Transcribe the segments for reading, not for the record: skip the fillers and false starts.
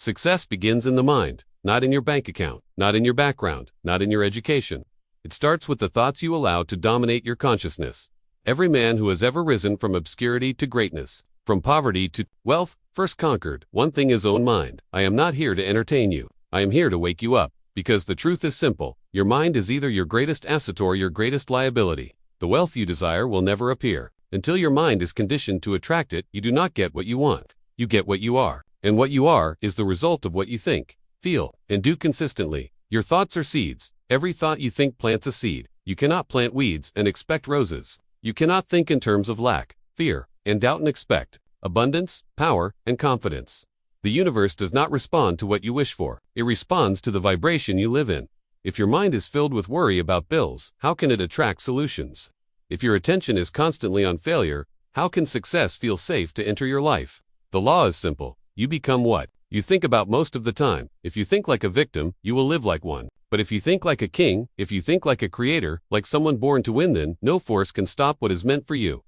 Success begins in the mind, not in your bank account, not in your background, not in your education. It starts with the thoughts you allow to dominate your consciousness. Every man who has ever risen from obscurity to greatness, from poverty to wealth, first conquered one thing: his own mind. I am not here to entertain you. I am here to wake you up, because the truth is simple. Your mind is either your greatest asset or your greatest liability. The wealth you desire will never appear. Until your mind is conditioned to attract it, you do not get what you want. You get what you are. And what you are is the result of what you think, feel, and do consistently. Your thoughts are seeds. Every thought you think plants a seed. You cannot plant weeds and expect roses. You cannot think in terms of lack, fear, and doubt and expect abundance, power, and confidence. The universe does not respond to what you wish for. It responds to the vibration you live in. If your mind is filled with worry about bills, how can it attract solutions? If your attention is constantly on failure, how can success feel safe to enter your life? The law is simple. You become what you think about most of the time. If you think like a victim, you will live like one. But if you think like a king, if you think like a creator, like someone born to win, then no force can stop what is meant for you.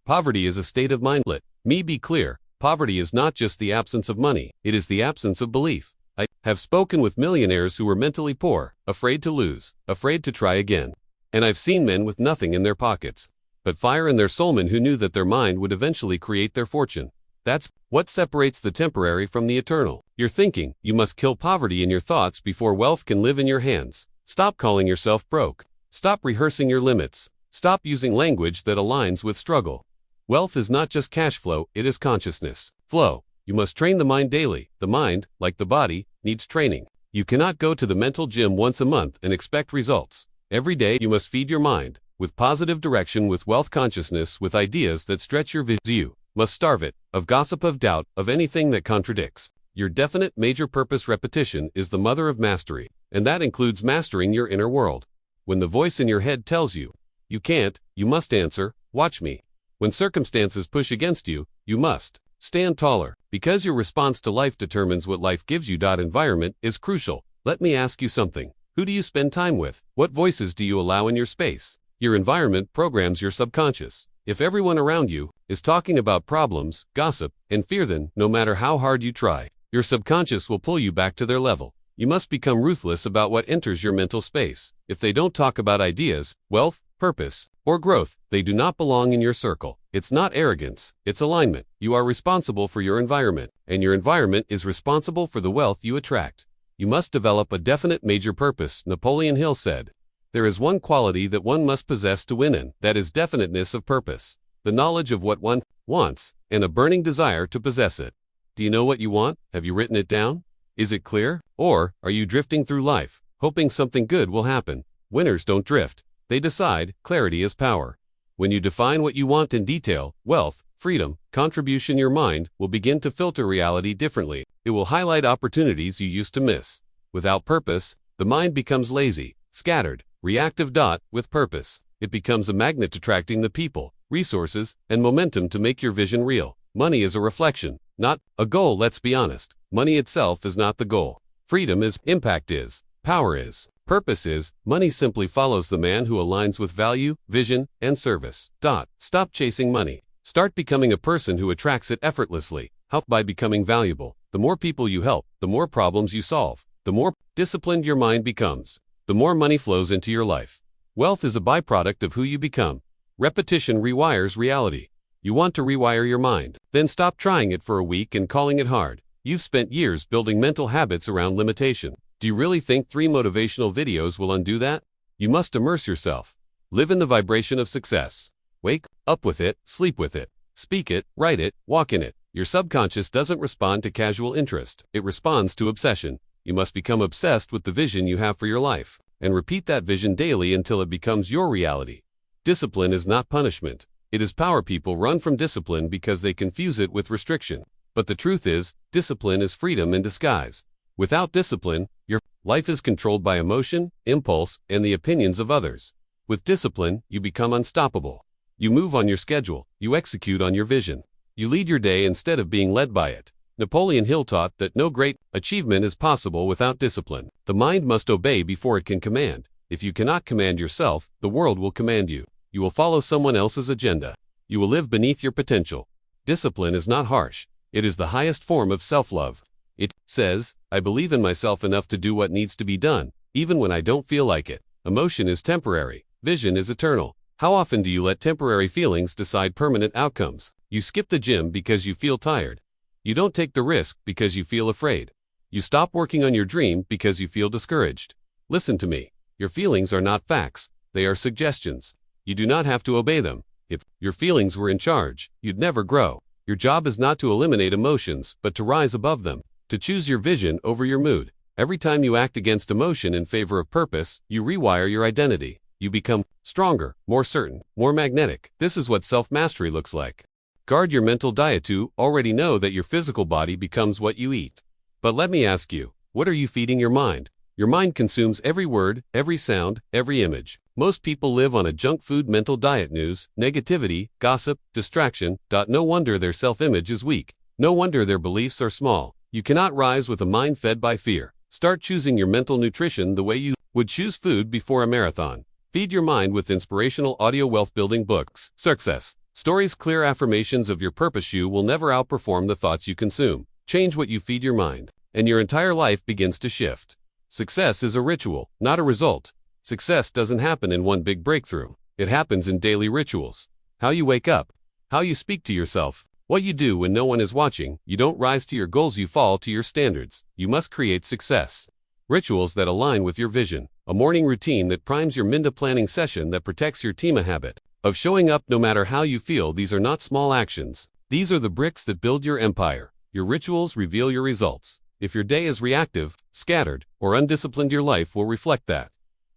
Poverty is a state of mind. Let me be clear. Poverty is not just the absence of money. It is the absence of belief. I have spoken with millionaires who were mentally poor, afraid to lose, afraid to try again. And I've seen men with nothing in their pockets, but fire in their soul, men who knew that their mind would eventually create their fortune. That's what separates the temporary from the eternal. Your thinking. You must kill poverty in your thoughts before wealth can live in your hands. Stop calling yourself broke. Stop rehearsing your limits. Stop using language that aligns with struggle. Wealth is not just cash flow, it is consciousness flow. You must train the mind daily. The mind, like the body, needs training. You cannot go to the mental gym once a month and expect results. Every day you must feed your mind with positive direction, with wealth consciousness, with ideas that stretch your vision. You must starve it of gossip, of doubt, of anything that contradicts. Your definite major purpose. Repetition is the mother of mastery, and that includes mastering your inner world. When the voice in your head tells you, you can't, you must answer, watch me. When circumstances push against you, you must stand taller, because your response to life determines what life gives you. Environment is crucial. Let me ask you something. Who do you spend time with? What voices do you allow in your space? Your environment programs your subconscious. If everyone around you is talking about problems, gossip, and fear, then no matter how hard you try, your subconscious will pull you back to their level. You must become ruthless about what enters your mental space. If they don't talk about ideas, wealth, purpose, or growth, they do not belong in your circle. It's not arrogance, it's alignment. You are responsible for your environment, and your environment is responsible for the wealth you attract. You must develop a definite major purpose. Napoleon Hill said, "There is one quality that one must possess to win, and that is definiteness of purpose, the knowledge of what one wants, and a burning desire to possess it." Do you know what you want? Have you written it down? Is it clear? Or are you drifting through life, hoping something good will happen? Winners don't drift. They decide. Clarity is power. When you define what you want in detail, wealth, freedom, contribution, your mind will begin to filter reality differently. It will highlight opportunities you used to miss. Without purpose, the mind becomes lazy, scattered, reactive. With purpose, it becomes a magnet, attracting the people, resources, and momentum to make your vision real. Money is a reflection, not a goal. Let's be honest. Money itself is not the goal. Freedom is, impact is, power is, purpose is. Money simply follows the man who aligns with value, vision, and service. Stop chasing money. Start becoming a person who attracts it effortlessly. Help by becoming valuable. The more people you help, the more problems you solve. The more disciplined your mind becomes, the more money flows into your life. Wealth is a byproduct of who you become. Repetition rewires reality. You want to rewire your mind? Then stop trying it for a week and calling it hard. You've spent years building mental habits around limitation. Do you really think 3 motivational videos will undo that? You must immerse yourself. Live in the vibration of success. Wake up with it, sleep with it, speak it, write it, walk in it. Your subconscious doesn't respond to casual interest. It responds to obsession. You must become obsessed with the vision you have for your life, and repeat that vision daily until it becomes your reality. Discipline is not punishment. It is power. People run from discipline because they confuse it with restriction. But the truth is, discipline is freedom in disguise. Without discipline, your life is controlled by emotion, impulse, and the opinions of others. With discipline, you become unstoppable. You move on your schedule. You execute on your vision. You lead your day instead of being led by it. Napoleon Hill taught that no great achievement is possible without discipline. The mind must obey before it can command. If you cannot command yourself, the world will command you. You will follow someone else's agenda. You will live beneath your potential. Discipline is not harsh. It is the highest form of self-love. It says, I believe in myself enough to do what needs to be done, even when I don't feel like it. Emotion is temporary. Vision is eternal. How often do you let temporary feelings decide permanent outcomes? You skip the gym because you feel tired. You don't take the risk because you feel afraid. You stop working on your dream because you feel discouraged. Listen to me. Your feelings are not facts. They are suggestions. You do not have to obey them. If your feelings were in charge, you'd never grow. Your job is not to eliminate emotions, but to rise above them, to choose your vision over your mood. Every time you act against emotion in favor of purpose, you rewire your identity. You become stronger, more certain, more magnetic. This is what self-mastery looks like. Guard your mental diet to already know that your physical body becomes what you eat. But let me ask you, what are you feeding your mind? Your mind consumes every word, every sound, every image. Most people live on a junk food mental diet: news, negativity, gossip, distraction. No wonder their self-image is weak. No wonder their beliefs are small. You cannot rise with a mind fed by fear. Start choosing your mental nutrition the way you would choose food before a marathon. Feed your mind with inspirational audio wealth-building books. Success stories, clear affirmations of your purpose. You will never outperform the thoughts you consume. Change what you feed your mind, and your entire life begins to shift. Success is a ritual, not a result. Success doesn't happen in one big breakthrough. It happens in daily rituals. How you wake up, how you speak to yourself, what you do when no one is watching. You don't rise to your goals, you fall to your standards. You must create success. Rituals that align with your vision. A morning routine that primes your Minda planning session, that protects your team. A habit of showing up no matter how you feel. These are not small actions. These are the bricks that build your empire. Your rituals reveal your results. If your day is reactive, scattered, or undisciplined, your life will reflect that.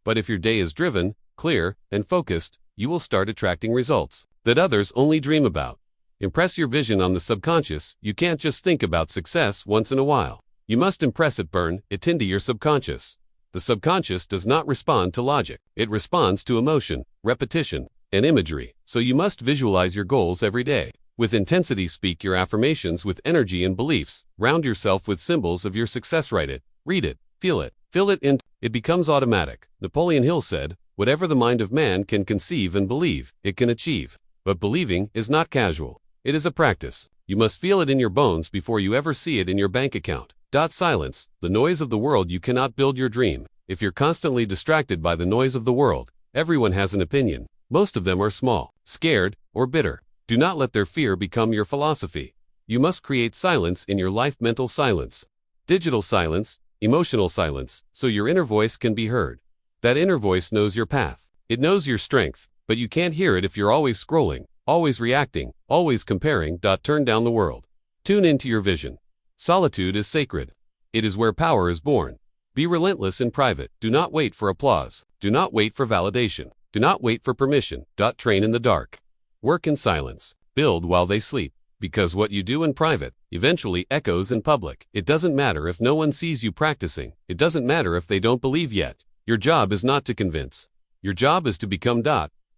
But if your day is driven, clear, and focused, you will start attracting results that others only dream about. Impress your vision on the subconscious. You can't just think about success once in a while. You must impress it, burn it into your subconscious. The subconscious does not respond to logic. It responds to emotion, repetition, and imagery. So you must visualize your goals every day. With intensity, speak your affirmations with energy and beliefs. Round yourself with symbols of your success. Write it, read it, feel it, fill it in. It becomes automatic. Napoleon Hill said, whatever the mind of man can conceive and believe, it can achieve. But believing is not casual. It is a practice. You must feel it in your bones before you ever see it in your bank account. Silence the noise of the world. You cannot build your dream if you're constantly distracted by the noise of the world. Everyone has an opinion. Most of them are small, scared, or bitter. Do not let their fear become your philosophy. You must create silence in your life. Mental silence, digital silence, emotional silence, so your inner voice can be heard. That inner voice knows your path. It knows your strength, but you can't hear it if you're always scrolling, always reacting, always comparing. Turn down the world. Tune into your vision. Solitude is sacred. It is where power is born. Be relentless in private. Do not wait for applause. Do not wait for validation. Do not wait for permission. Train in the dark. Work in silence. Build while they sleep. Because what you do in private eventually echoes in public. It doesn't matter if no one sees you practicing. It doesn't matter if they don't believe yet. Your job is not to convince. Your job is to become.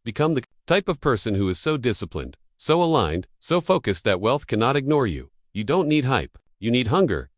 Become the type of person who is so disciplined, so aligned, so focused that wealth cannot ignore you. You don't need hype. You need hunger.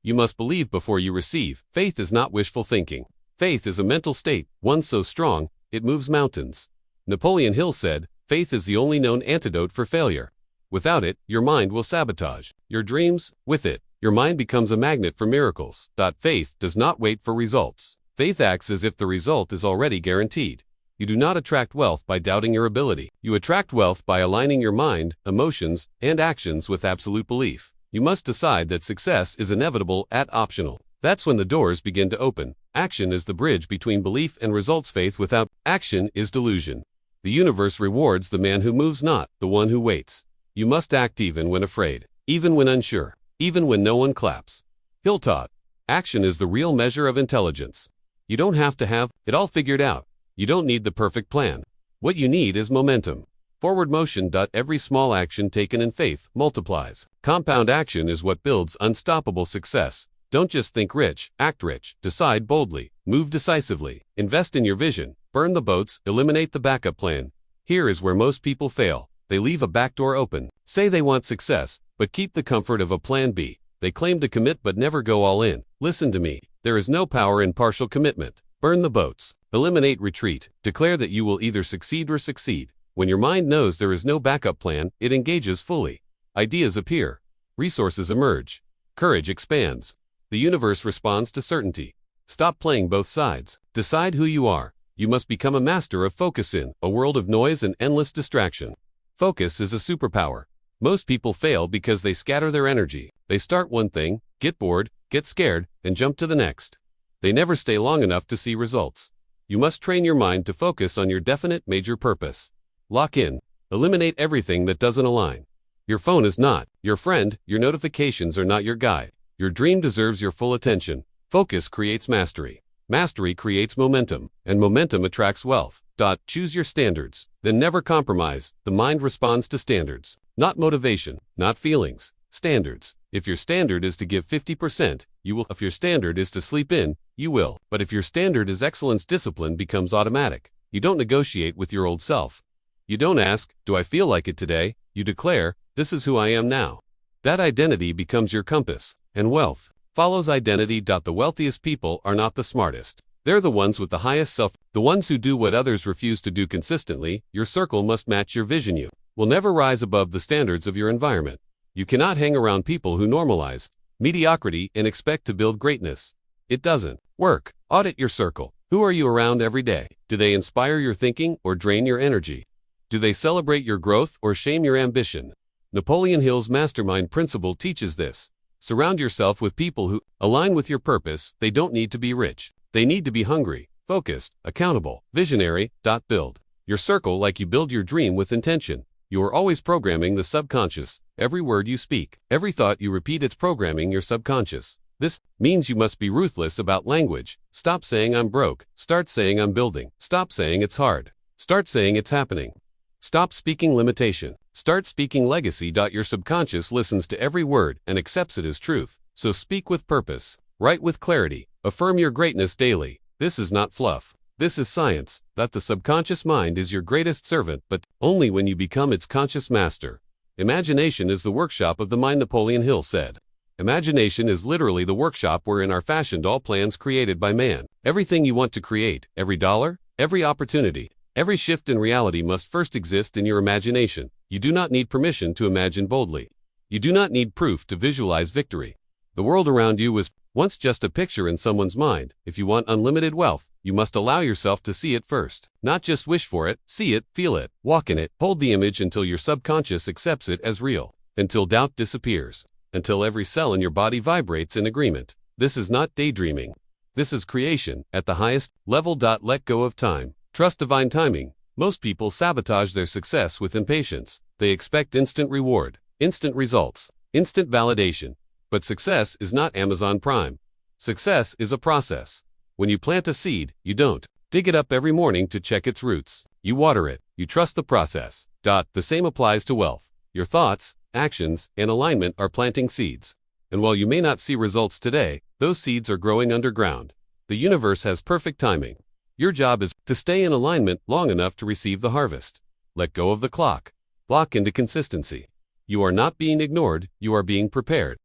You must believe before you receive. Faith is not wishful thinking. Faith is a mental state, one so strong, it moves mountains. Napoleon Hill said, faith is the only known antidote for failure. Without it, your mind will sabotage your dreams. With it, your mind becomes a magnet for miracles. Faith does not wait for results. Faith acts as if the result is already guaranteed. You do not attract wealth by doubting your ability. You attract wealth by aligning your mind, emotions, and actions with absolute belief. You must decide that success is inevitable, optional. That's when the doors begin to open. Action is the bridge between belief and results. Faith without action is delusion. The universe rewards the man who moves, not the one who waits. You must act even when afraid, even when unsure, even when no one claps. Hill taught, action is the real measure of intelligence. You don't have to have it all figured out. You don't need the perfect plan. What you need is momentum. Forward motion. Every small action taken in faith multiplies. Compound action is what builds unstoppable success. Don't just think rich, act rich. Decide boldly, move decisively, invest in your vision, burn the boats, eliminate the backup plan. Here is where most people fail. They leave a back door open, say they want success, but keep the comfort of a plan B. They claim to commit but never go all in. Listen to me. There is no power in partial commitment. Burn the boats, eliminate retreat, declare that you will either succeed or succeed. When your mind knows there is no backup plan, it engages fully. Ideas appear. Resources emerge. Courage expands. The universe responds to certainty. Stop playing both sides. Decide who you are. You must become a master of focus in a world of noise and endless distraction. Focus is a superpower. Most people fail because they scatter their energy. They start one thing, get bored, get scared, and jump to the next. They never stay long enough to see results. You must train your mind to focus on your definite major purpose. Lock in. Eliminate everything that doesn't align. Your phone is not your friend. Your notifications are not your guide. Your dream deserves your full attention. Focus creates mastery. Mastery creates momentum, and momentum attracts wealth. Choose your standards, then never compromise. The mind responds to standards, not motivation, not feelings. Standards. If your standard is to give 50%, you will. If your standard is to sleep in, you will. But if your standard is excellence, discipline becomes automatic. You don't negotiate with your old self. You don't ask, do I feel like it today? You declare, this is who I am now. That identity becomes your compass, and wealth follows identity. The wealthiest people are not the smartest. They're the ones with the highest self, the ones who do what others refuse to do consistently. Your circle must match your vision. You will never rise above the standards of your environment. You cannot hang around people who normalize mediocrity and expect to build greatness. It doesn't work. Audit your circle. Who are you around every day? Do they inspire your thinking or drain your energy? Do they celebrate your growth or shame your ambition? Napoleon Hill's mastermind principle teaches this. Surround yourself with people who align with your purpose. They don't need to be rich. They need to be hungry, focused, accountable, visionary. Build your circle like you build your dream with intention. You are always programming the subconscious. Every word you speak, every thought you repeat, it's programming your subconscious. This means you must be ruthless about language. Stop saying I'm broke. Start saying I'm building. Stop saying it's hard. Start saying it's happening. Stop speaking limitation. Start speaking legacy. Your subconscious listens to every word and accepts it as truth. So speak with purpose. Write with clarity. Affirm your greatness daily. This is not fluff. This is science. The subconscious mind is your greatest servant, but only when you become its conscious master. Imagination is the workshop of the mind, Napoleon Hill said. Imagination is literally the workshop wherein are fashioned all plans created by man. Everything you want to create, every dollar, every opportunity, every shift in reality must first exist in your imagination. You do not need permission to imagine boldly. You do not need proof to visualize victory. The world around you was once just a picture in someone's mind. If you want unlimited wealth, you must allow yourself to see it first. Not just wish for it, see it, feel it, walk in it. Hold the image until your subconscious accepts it as real. Until doubt disappears. Until every cell in your body vibrates in agreement. This is not daydreaming. This is creation at the highest level. Let go of time. Trust divine timing. Most people sabotage their success with impatience. They expect instant reward, instant results, instant validation. But success is not Amazon Prime. Success is a process. When you plant a seed, you don't dig it up every morning to check its roots. You water it. You trust the process. The same applies to wealth. Your thoughts, actions, and alignment are planting seeds. And while you may not see results today, those seeds are growing underground. The universe has perfect timing. Your job is to stay in alignment long enough to receive the harvest. Let go of the clock. Lock into consistency. You are not being ignored, you are being prepared.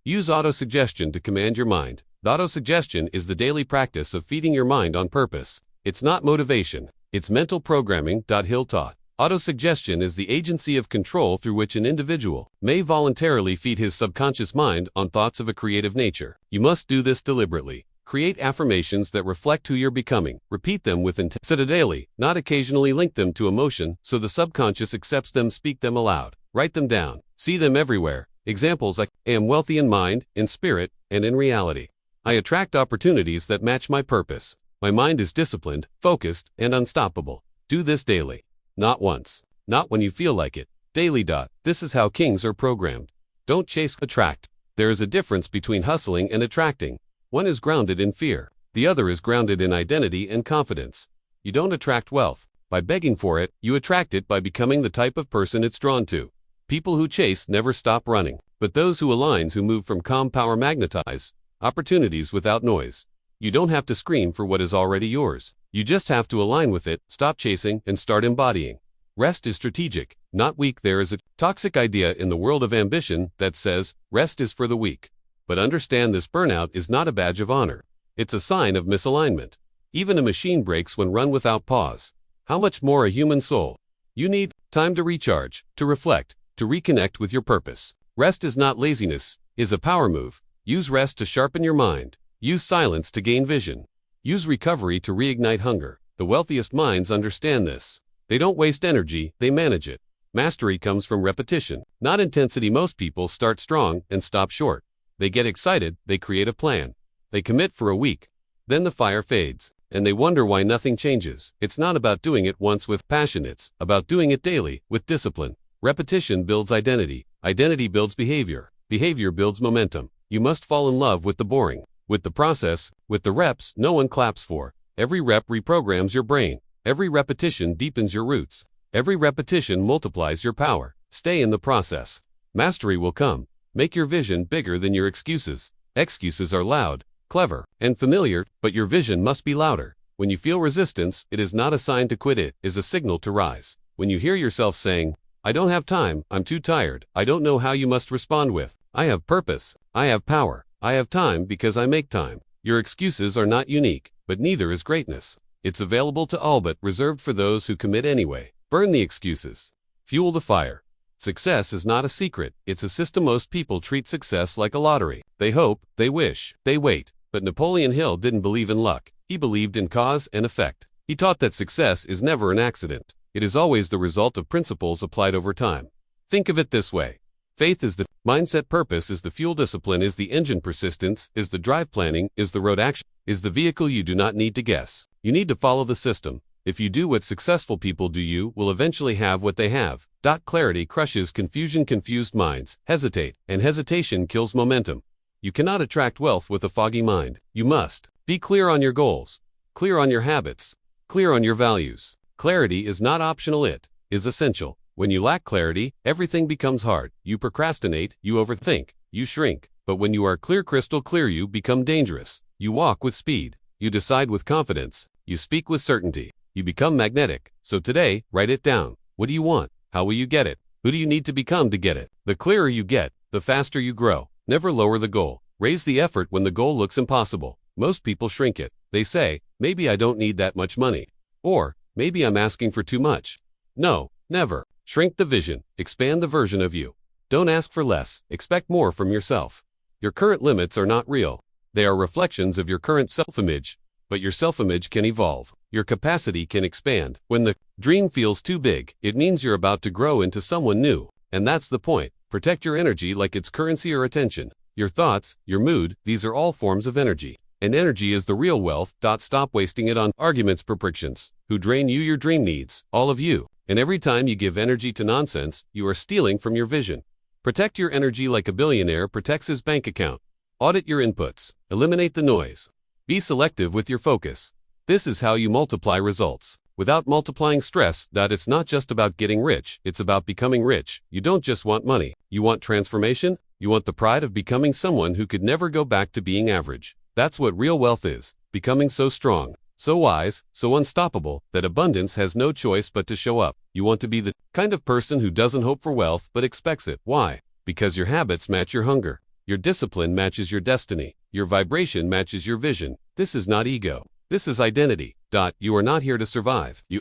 Use autosuggestion to command your mind. Autosuggestion is the daily practice of feeding your mind on purpose. It's not motivation, it's mental programming. Hill taught. Autosuggestion is the agency of control through which an individual may voluntarily feed his subconscious mind on thoughts of a creative nature. You must do this deliberately. Create affirmations that reflect who you're becoming. Repeat them with intensity daily, not occasionally. Link them to emotion so the subconscious accepts them. Speak them aloud. Write them down. See them everywhere. Examples like, I am wealthy in mind, in spirit, and in reality. I attract opportunities that match my purpose. My mind is disciplined, focused, and unstoppable. Do this daily. Not once. Not when you feel like it. Daily. This is how kings are programmed. Don't chase, attract. There is a difference between hustling and attracting. One is grounded in fear. The other is grounded in identity and confidence. You don't attract wealth by begging for it. You attract it by becoming the type of person it's drawn to. People who chase never stop running, but those who align, who move from calm power, magnetize opportunities without noise. You don't have to scream for what is already yours. You just have to align with it, stop chasing, and start embodying. Rest is strategic, not weak. There is a toxic idea in the world of ambition that says, rest is for the weak. But understand this: burnout is not a badge of honor. It's a sign of misalignment. Even a machine breaks when run without pause. How much more a human soul? You need time to recharge, to reflect, to reconnect with your purpose. Rest is not laziness, is a power move. Use rest to sharpen your mind. Use silence to gain vision. Use recovery to reignite hunger. The wealthiest minds understand this. They don't waste energy, they manage it. Mastery comes from repetition, not intensity. Most people start strong and stop short. They get excited, they create a plan. They commit for a week. Then the fire fades, and they wonder why nothing changes. It's not about doing it once with passion, it's about doing it daily, with discipline. Repetition builds identity. Identity builds behavior. Behavior builds momentum. You must fall in love with the boring, with the process, with the reps no one claps for. Every rep reprograms your brain. Every repetition deepens your roots. Every repetition multiplies your power. Stay in the process. Mastery will come. Make your vision bigger than your excuses. Excuses are loud, clever, and familiar, but your vision must be louder. When you feel resistance, it is not a sign to quit, it is a signal to rise. When you hear yourself saying, "I don't have time, I'm too tired," I don't know how you must respond with, "I have purpose, I have power, I have time because I make time." Your excuses are not unique, but neither is greatness. It's available to all but reserved for those who commit anyway. Burn the excuses. Fuel the fire. Success is not a secret, it's a system. Most people treat success like a lottery. They hope, they wish, they wait. But Napoleon Hill didn't believe in luck. He believed in cause and effect. He taught that success is never an accident. It is always the result of principles applied over time. Think of it this way. Faith is the mindset, purpose is the fuel, discipline is the engine, persistence is the drive, planning is the road, action is the vehicle. You do not need to guess. You need to follow the system. If you do what successful people do, you will eventually have what they have. Clarity crushes confusion. Confused minds hesitate, and hesitation kills momentum. You cannot attract wealth with a foggy mind. You must be clear on your goals, clear on your habits, clear on your values. Clarity is not optional, it is essential. When you lack clarity, everything becomes hard. You procrastinate, you overthink, you shrink. But when you are clear, crystal clear, you become dangerous. You walk with speed. You decide with confidence. You speak with certainty. You become magnetic. So today, write it down. What do you want? How will you get it? Who do you need to become to get it? The clearer you get, the faster you grow. Never lower the goal. Raise the effort when the goal looks impossible. Most people shrink it. They say, maybe I don't need that much money. Or, maybe I'm asking for too much. No, never. Shrink the vision. Expand the version of you. Don't ask for less. Expect more from yourself. Your current limits are not real. They are reflections of your current self-image. But your self-image can evolve. Your capacity can expand. When the dream feels too big, it means you're about to grow into someone new. And that's the point. Protect your energy like it's currency or attention. Your thoughts, your mood, these are all forms of energy. And energy is the real wealth. Stop wasting it on arguments, frictions, who drain you. Your dream needs all of you. And every time you give energy to nonsense, you are stealing from your vision. Protect your energy like a billionaire protects his bank account. Audit your inputs. Eliminate the noise. Be selective with your focus. This is how you multiply results. Without multiplying stress, it's not just about getting rich, it's about becoming rich. You don't just want money. You want transformation. You want the pride of becoming someone who could never go back to being average. That's what real wealth is. Becoming so strong, so wise, so unstoppable, that abundance has no choice but to show up. You want to be the kind of person who doesn't hope for wealth but expects it. Why? Because your habits match your hunger. Your discipline matches your destiny. Your vibration matches your vision. This is not ego. This is identity. You are not here to survive. You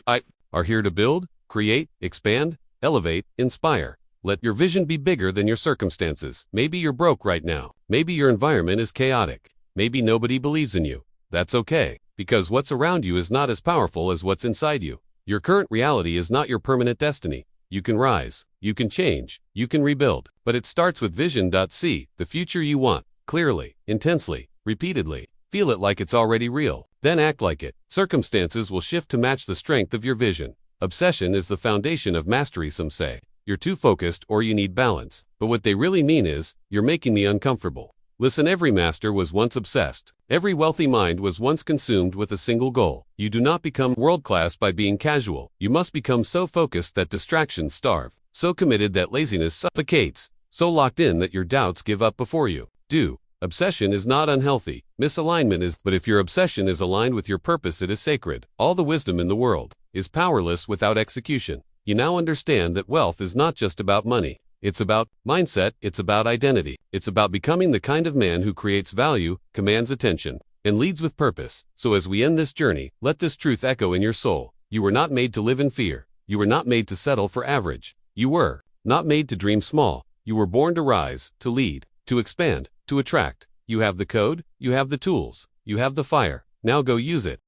are here to build, create, expand, elevate, inspire. Let your vision be bigger than your circumstances. Maybe you're broke right now. Maybe your environment is chaotic. Maybe nobody believes in you. That's okay, because what's around you is not as powerful as what's inside you. Your current reality is not your permanent destiny. You can rise, you can change, you can rebuild. But it starts with vision. See the future you want, clearly, intensely, repeatedly. Feel it like it's already real. Then act like it. Circumstances will shift to match the strength of your vision. Obsession is the foundation of mastery, some say. You're too focused or you need balance. But what they really mean is, you're making me uncomfortable. Listen, every master was once obsessed. Every wealthy mind was once consumed with a single goal. You do not become world-class by being casual. You must become so focused that distractions starve, so committed that laziness suffocates, so locked in that your doubts give up before you. Obsession is not unhealthy. Misalignment is, but if your obsession is aligned with your purpose, it is sacred. All the wisdom in the world is powerless without execution. You now understand that wealth is not just about money. It's about mindset, it's about identity. It's about becoming the kind of man who creates value, commands attention, and leads with purpose. So as we end this journey, let this truth echo in your soul. You were not made to live in fear. You were not made to settle for average. You were not made to dream small. You were born to rise, to lead, to expand, to attract. You have the code, you have the tools, you have the fire. Now go use it.